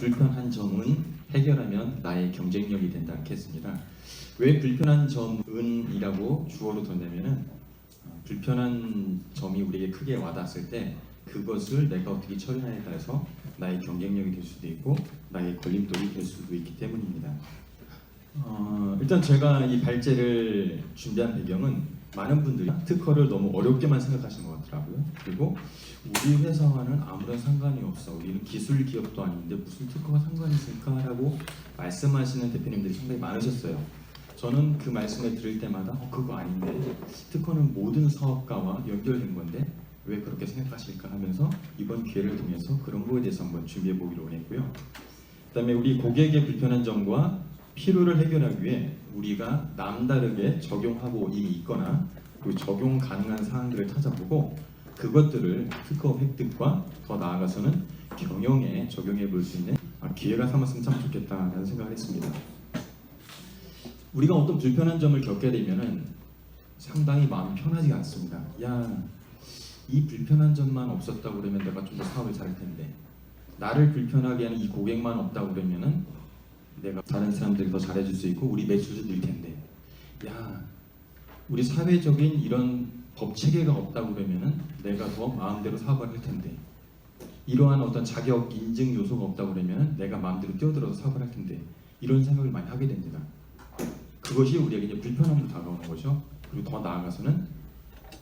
불편한 점은 해결하면 나의 경쟁력이 된다 이렇게 했습니다. 왜 불편한 점은이라고 주어로 뒀냐면은 불편한 점이 우리에게 크게 와닿았을 때 그것을 내가 어떻게 처리하냐에 따라서 나의 경쟁력이 될 수도 있고 나의 걸림돌이 될 수도 있기 때문입니다. 일단 제가 이 발제를 준비한 배경은 많은 분들이 특허를 너무 어렵게만 생각하시는 것 같더라고요. 그리고 우리 회사와는 아무런 상관이 없어. 우리는 기술 기업도 아닌데 무슨 특허가 상관이 있을까라고 말씀하시는 대표님들이 상당히 많으셨어요. 저는 그 말씀을 들을 때마다 그거 아닌데 특허는 모든 사업가와 연결된 건데 왜 그렇게 생각하실까 하면서 이번 기회를 통해서 그런 거에 대해서 한번 준비해 보기로 원했고요. 그 다음에 우리 고객의 불편한 점과 필요를 해결하기 위해 우리가 남다르게 적용하고 이미 있거나 그리고 적용 가능한 사항들을 찾아보고 그것들을 특허 획득과 더 나아가서는 경영에 적용해 볼 수 있는 기회가 삼았으면 참 좋겠다라는 생각을 했습니다. 우리가 어떤 불편한 점을 겪게 되면은 상당히 마음이 편하지가 않습니다. 이 불편한 점만 없었다고 그러면 내가 좀 더 사업을 잘할 텐데 나를 불편하게 하는 이 고객만 없다고 그러면은 내가 다른 사람들이 더 잘해줄 수 있고 우리 매출도 늘 텐데 우리 사회적인 이런 법 체계가 없다고 그러면은 내가 더 마음대로 사업을 할 텐데 이러한 어떤 자격 인증 요소가 없다고 그러면은 내가 마음대로 뛰어들어서 사업을 할 텐데 이런 생각을 많이 하게 됩니다. 그것이 우리에게 이제 불편함으로 다가오는 거죠. 그리고 더 나아가서는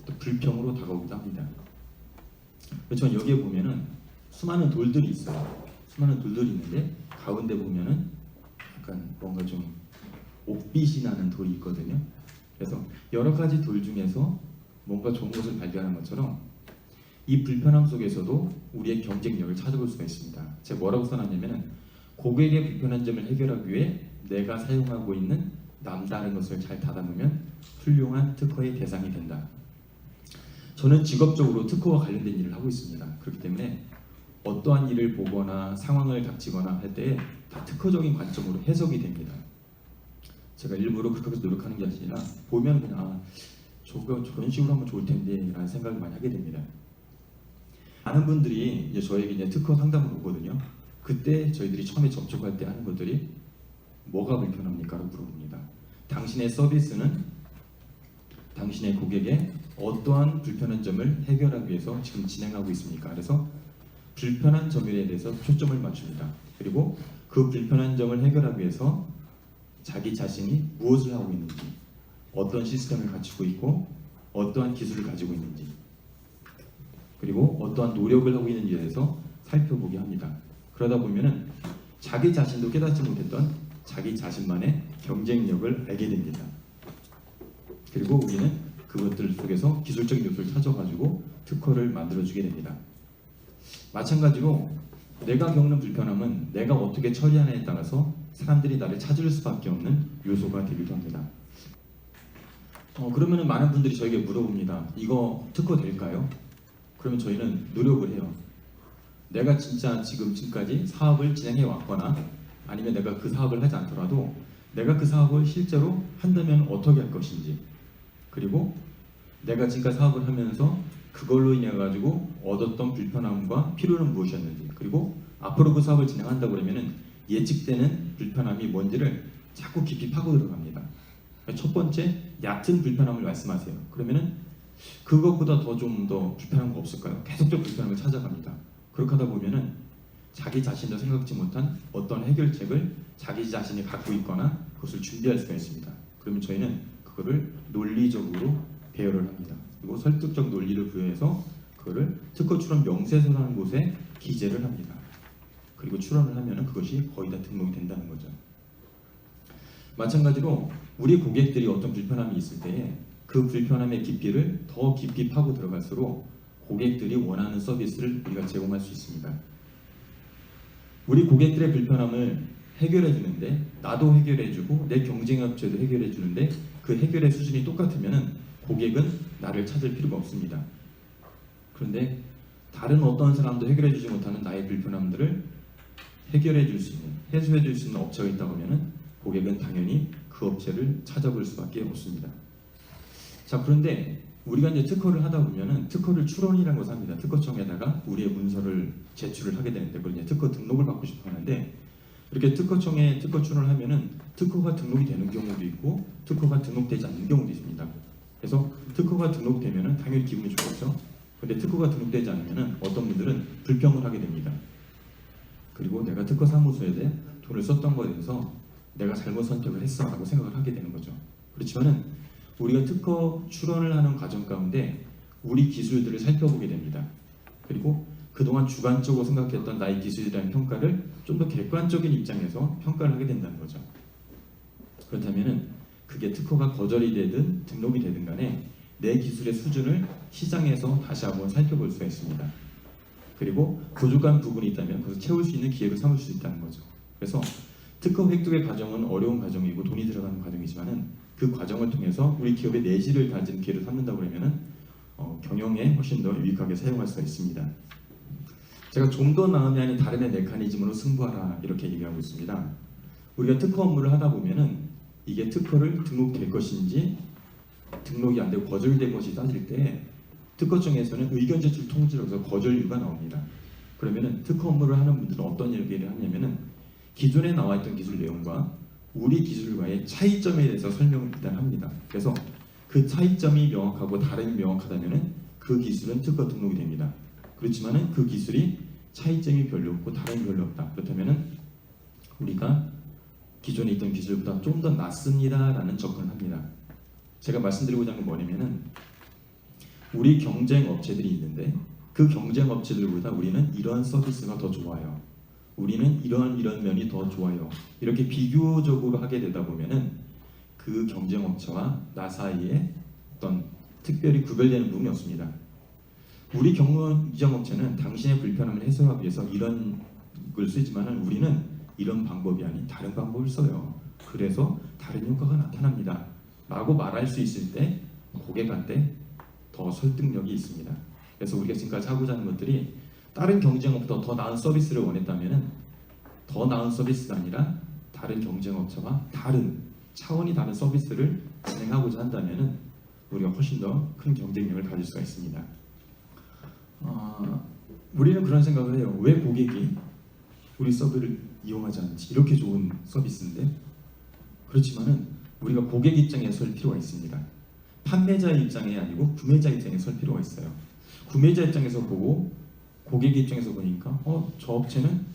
또 불평으로 다가오기도 합니다. 그렇지만 여기에 보면은 수많은 돌들이 있어요. 수많은 돌들이 있는데 가운데 보면은 약간 뭔가 좀 옥빛이 나는 돌이 있거든요. 그래서 여러 가지 돌 중에서 뭔가 좋은 것을 발견한 것처럼 이 불편함 속에서도 우리의 경쟁력을 찾아볼 수가 있습니다. 제가 뭐라고 써놨냐면은 고객의 불편한 점을 해결하기 위해 내가 사용하고 있는 남다른 것을 잘 다듬으면 훌륭한 특허의 대상이 된다. 저는 직업적으로 특허와 관련된 일을 하고 있습니다. 그렇기 때문에 어떠한 일을 보거나 상황을 닥치거나 할 때 다 특허적인 관점으로 해석이 됩니다. 제가 일부러 그렇게 노력하는 게 아니라 보면 그냥 저런 식으로 하면 좋을 텐데 라는 생각을 많이 하게 됩니다. 많은 분들이 이제 저에게 이제 특허 상담을 오거든요. 그때 저희들이 처음에 접촉할 때 하는 것들이 뭐가 불편합니까? 라고 물어봅니다. 당신의 서비스는 당신의 고객의 어떠한 불편한 점을 해결하기 위해서 지금 진행하고 있습니까? 그래서 불편한 점에 대해서 초점을 맞춥니다. 그리고 그 불편한 점을 해결하기 위해서 자기 자신이 무엇을 하고 있는지, 어떤 시스템을 갖추고 있고 어떠한 기술을 가지고 있는지, 그리고 어떠한 노력을 하고 있는지에 대해서 살펴보게 합니다. 그러다 보면은 자기 자신도 깨닫지 못했던 자기 자신만의 경쟁력을 알게 됩니다. 그리고 우리는 그것들 속에서 기술적인 요소를 찾아가지고 특허를 만들어주게 됩니다. 마찬가지로 내가 겪는 불편함은 내가 어떻게 처리하느냐에 따라서 사람들이 나를 찾을 수밖에 없는 요소가 되기도 합니다. 그러면 많은 분들이 저에게 물어봅니다. 이거 특허 될까요? 그러면 저희는 노력을 해요. 내가 진짜 지금까지 사업을 진행해 왔거나 아니면 내가 그 사업을 하지 않더라도 내가 그 사업을 실제로 한다면 어떻게 할 것인지, 그리고 내가 지금까지 사업을 하면서 그걸로 인해 가지고 얻었던 불편함과 필요는 무엇이었는지, 그리고 앞으로 그 사업을 진행한다고 그러면은 예측되는 불편함이 뭔지를 자꾸 깊이 파고 들어갑니다. 첫 번째, 얕은 불편함을 말씀하세요. 그러면은 그것보다 좀 더 불편한 거 없을까요? 계속적 불편함을 찾아갑니다. 그렇게 하다 보면은 자기 자신도 생각지 못한 어떤 해결책을 자기 자신이 갖고 있거나 그것을 준비할 수가 있습니다. 그러면 저희는 그거를 논리적으로 배열을 합니다. 그리고 설득적 논리를 부여해서 그거를 특허 출원 명세서라는 곳에 기재를 합니다. 그리고 출원을 하면은 그것이 거의 다 등록이 된다는 거죠. 마찬가지로 우리 고객들이 어떤 불편함이 있을 때에 그 불편함의 깊이를 더 깊이 파고 들어갈수록 고객들이 원하는 서비스를 우리가 제공할 수 있습니다. 우리 고객들의 불편함을 해결해 주는데 나도 해결해 주고 내 경쟁업체도 해결해 주는데 그 해결의 수준이 똑같으면 고객은 나를 찾을 필요가 없습니다. 그런데 다른 어떤 사람도 해결해 주지 못하는 나의 불편함들을 해결해 줄 수 있는, 해소해 줄 수 있는 업체가 있다고 하면 고객은 당연히 그 업체를 찾아볼 수밖에 없습니다. 자, 그런데 우리가 이제 특허를 하다 보면은 특허를 출원이라는 것을 합니다. 특허청에다가 우리의 문서를 제출을 하게 되는데 그걸 이제 특허 등록을 받고 싶어 하는데 이렇게 특허청에 특허 출원을 하면은 특허가 등록이 되는 경우도 있고 특허가 등록되지 않는 경우도 있습니다. 그래서 특허가 등록되면은 당연히 기분이 좋겠죠. 근데 특허가 등록되지 않으면은 어떤 분들은 불평을 하게 됩니다. 그리고 내가 특허 사무소에 대해 돈을 썼던 거에 대해서 내가 잘못 선택을 했어라고 생각을 하게 되는 거죠. 그렇지만은 우리가 특허 출원을 하는 과정 가운데 우리 기술들을 살펴보게 됩니다. 그리고 그동안 주관적으로 생각했던 나의 기술에 대한 평가를 좀 더 객관적인 입장에서 평가를 하게 된다는 거죠. 그렇다면은 그게 특허가 거절이 되든 등록이 되든 간에 내 기술의 수준을 시장에서 다시 한번 살펴볼 수가 있습니다. 그리고 부족한 부분이 있다면 그것을 채울 수 있는 기회를 삼을 수 있다는 거죠. 그래서 특허 획득의 과정은 어려운 과정이고 돈이 들어가는 과정이지만은 그 과정을 통해서 우리 기업의 내실을 가진 기회를 삼는다고 그러면은 경영에 훨씬 더 유익하게 사용할 수가 있습니다. 제가 좀 더 나음이 아닌 다른 메커니즘으로 승부하라 이렇게 얘기하고 있습니다. 우리가 특허 업무를 하다 보면은 이게 특허를 등록될 것인지 등록이 안 되고 거절된 것이 따질 때 특허청에서는 의견 제출 통지로 해서 거절류가 나옵니다. 그러면은 특허 업무를 하는 분들은 어떤 얘기를 하냐면은 기존에 나와 있던 기술 내용과 우리 기술과의 차이점에 대해서 설명을 일단 합니다. 그래서 그 차이점이 명확하고 다름이 명확하다면은 그 기술은 특허 등록이 됩니다. 그렇지만은 그 기술이 차이점이 별로 없고 다름이 별로 없다. 그렇다면은 우리가 기존에 있던 기술보다 좀 더 낫습니다라는 접근을 합니다. 제가 말씀드리고자 하는 건 뭐냐면은 우리 경쟁 업체들이 있는데 그 경쟁 업체들보다 우리는 이러한 서비스가 더 좋아요. 우리는 이런 면이 더 좋아요. 이렇게 비교적으로 하게 되다 보면은 그 경쟁 업체와 나 사이에 어떤 특별히 구별되는 부분이 없습니다. 우리 경쟁 업체는 당신의 불편함을 해소하기 위해서 이런 걸 쓰지만은 우리는 이런 방법이 아닌 다른 방법을 써요. 그래서 다른 효과가 나타납니다. 라고 말할 수 있을 때 고객한테 더 설득력이 있습니다. 그래서 우리가 지금까지 하고자 하는 것들이 다른 경쟁업보다 더 나은 서비스를 원했다면은 더 나은 서비스가 아니라 다른 경쟁업체와 다른 차원이 다른 서비스를 진행하고자 한다면은 우리가 훨씬 더 큰 경쟁력을 가질 수가 있습니다. 우리는 그런 생각을 해요. 왜 고객이 우리 서비스를 이용하지 않지? 이렇게 좋은 서비스인데. 그렇지만은 우리가 고객 입장에 설 필요가 있습니다. 판매자의 입장이 아니고 구매자 입장에 설 필요가 있어요. 구매자 입장에서 보고 고객 입장에서 보니까 저 업체는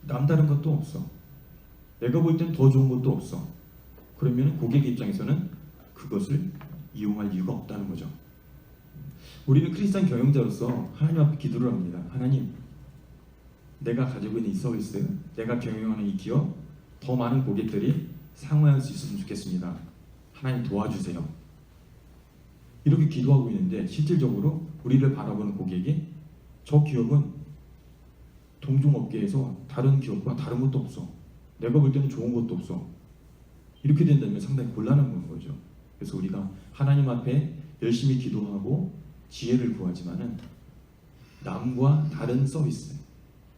남다른 것도 없어. 내가 볼 땐 더 좋은 것도 없어. 그러면 고객 입장에서는 그것을 이용할 이유가 없다는 거죠. 우리는 크리스찬 경영자로서 하나님 앞에 기도를 합니다. 하나님, 내가 가지고 있는 이 서비스, 내가 경영하는 이 기업, 더 많은 고객들이 사용할 수 있으면 좋겠습니다. 하나님 도와주세요. 이렇게 기도하고 있는데 실질적으로 우리를 바라보는 고객이 저 기업은 동종업계에서 다른 기업과 다른 것도 없어. 내가 볼 때는 좋은 것도 없어. 이렇게 된다면 상당히 곤란한 거죠. 그래서 우리가 하나님 앞에 열심히 기도하고 지혜를 구하지만은 남과 다른 서비스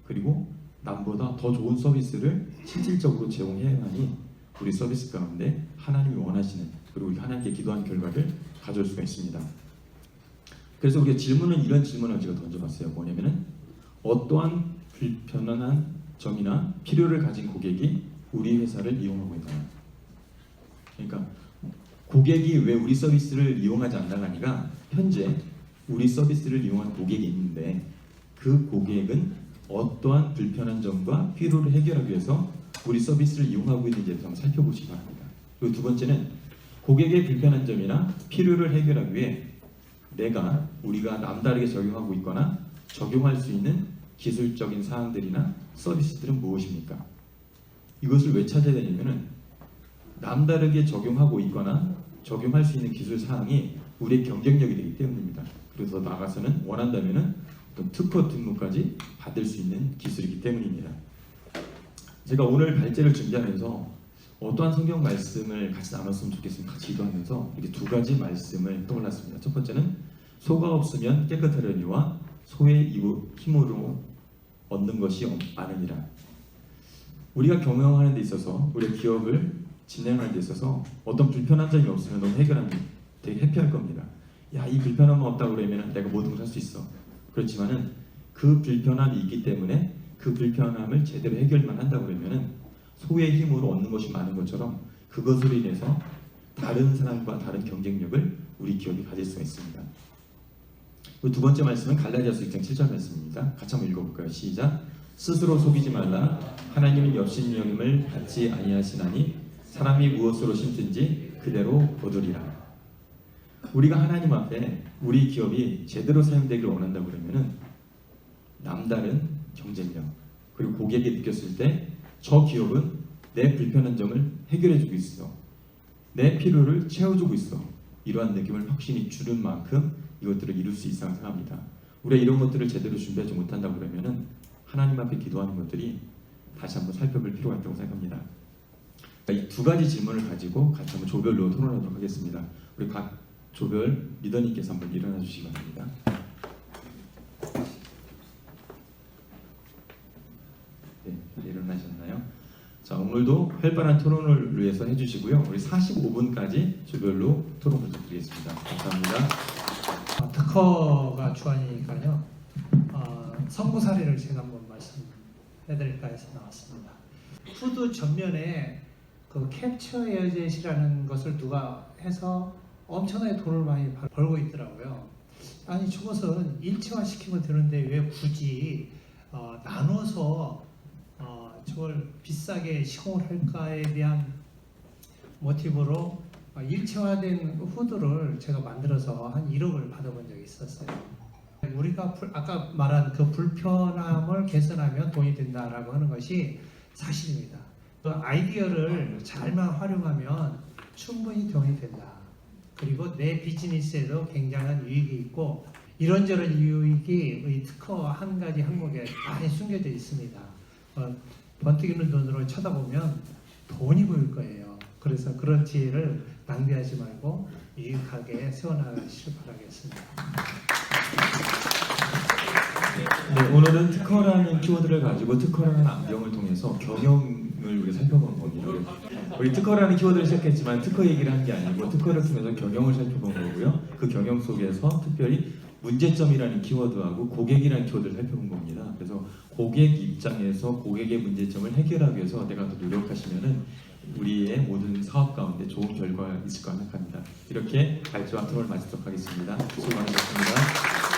그리고 남보다 더 좋은 서비스를 실질적으로 제공해야만이 우리 서비스 가운데 하나님이 원하시는 그리고 우리 하나님께 기도한 결과를 가져올 수가 있습니다. 그래서 우리가 이런 질문을 제가 던져봤어요. 뭐냐면은 어떠한 불편한 점이나 필요를 가진 고객이 우리 회사를 이용하고 있나요? 그러니까 고객이 왜 우리 서비스를 이용하지 않나가니까 현재 우리 서비스를 이용하는 고객이 있는데 그 고객은 어떠한 불편한 점과 필요를 해결하기 위해서 우리 서비스를 이용하고 있는지에 대해서 한번 살펴보시기 바랍니다. 그리고 두 번째는 고객의 불편한 점이나 필요를 해결하기 위해 우리가 남다르게 적용하고 있거나 적용할 수 있는 기술적인 사항들이나 서비스들은 무엇입니까? 이것을 왜 찾아야 되냐면은 남다르게 적용하고 있거나 적용할 수 있는 기술 사항이 우리의 경쟁력이 되기 때문입니다. 그래서 나가서는 원한다면은 어떤 특허 등록까지 받을 수 있는 기술이기 때문입니다. 제가 오늘 발제를 준비하면서 어떠한 성경 말씀을 같이 나눴으면 좋겠습니다. 같이 기도하면서 이렇게 두 가지 말씀을 떠올랐습니다. 첫 번째는 소가 없으면 깨끗하려니와 소의 힘으로 얻는 것이 많으니라. 우리가 경영하는 데 있어서 우리의 기업을 진행하는 데 있어서 어떤 불편한 점이 없으면 너무 해결하면 되게 해피할 겁니다. 야, 이 불편함만 없다고 그러면 내가 모든 걸 할 수 있어. 그렇지만은 그 불편함이 있기 때문에 그 불편함을 제대로 해결만 한다고 그러면은 소의 힘으로 얻는 것이 많은 것처럼 그것으로 인해서 다른 사람과 다른 경쟁력을 우리 기업이 가질 수가 있습니다. 두 번째 말씀은 갈라디아서 6장 7절 말씀입니다. 같이 한번 읽어볼까요? 시작. 스스로 속이지 말라. 하나님은 역신령임을 받지 아니하시나니 사람이 무엇으로 심든지 그대로 거두리라. 우리가 하나님 앞에 우리 기업이 제대로 사용되기를 원한다고 그러면은 남다른 경쟁력 그리고 고객이 느꼈을 때 저 기업은 내 불편한 점을 해결해주고 있어. 내 필요를 채워주고 있어. 이러한 느낌을 확신이 주는 만큼 이것들을 이룰 수 있다고 생각합니다. 우리가 이런 것들을 제대로 준비하지 못한다고 그러면은 하나님 앞에 기도하는 것들이 다시 한번 살펴볼 필요가 있다고 생각합니다. 이 두 가지 질문을 가지고 같이 한번 조별로 토론하도록 하겠습니다. 우리 각 조별 리더님께서 한번 일어나 주시기 바랍니다. 네, 일어나셨나요? 자, 오늘도 활발한 토론을 위해서 해주시고요. 우리 45분까지 조별로 토론 부탁드리겠습니다. 감사합니다. 특허가 주안이니까요. 선고 사례를 제가 한번 말씀해드릴까 해서 나왔습니다. 푸드 전면에 그 캡처 에어젯이라는 것을 누가 해서 엄청나게 돈을 많이 벌고 있더라고요. 아니 저것은 일체화 시키면 되는데 왜 굳이 나눠서 저걸 비싸게 시공을 할까에 대한 모티브로 일체화된 후드를 제가 만들어서 한 1억을 받아본 적이 있었어요. 우리가 아까 말한 그 불편함을 개선하면 돈이 된다라고 하는 것이 사실입니다. 그 아이디어를 잘만 활용하면 충분히 돈이 된다. 그리고 내 비즈니스에도 굉장한 유익이 있고 이런저런 유익이 이 특허 한 가지 항목에 많이 숨겨져 있습니다. 번뜩이는 눈으로 쳐다보면 돈이 보일 거예요. 그래서 그런 지혜를 낭비하지 말고 유익하게 세워나가시길 바라겠습니다. 네, 오늘은 특허라는 키워드를 가지고 특허라는 안경을 통해서 경영을 우리 살펴본 겁니다. 우리 특허라는 키워드를 시작했지만 특허 얘기를 한 게 아니고 특허를 통해서 경영을 살펴본 거고요. 그 경영 속에서 특별히 문제점이라는 키워드하고 고객이라는 키워드를 살펴본 겁니다. 그래서 고객 입장에서 고객의 문제점을 해결하기 위해서 내가 더 노력하시면은 우리의 모든 사업 가운데 좋은 결과가 있을 거라 생각합니다. 이렇게 발표와 토론을 마치도록 하겠습니다. 수고 많으셨습니다.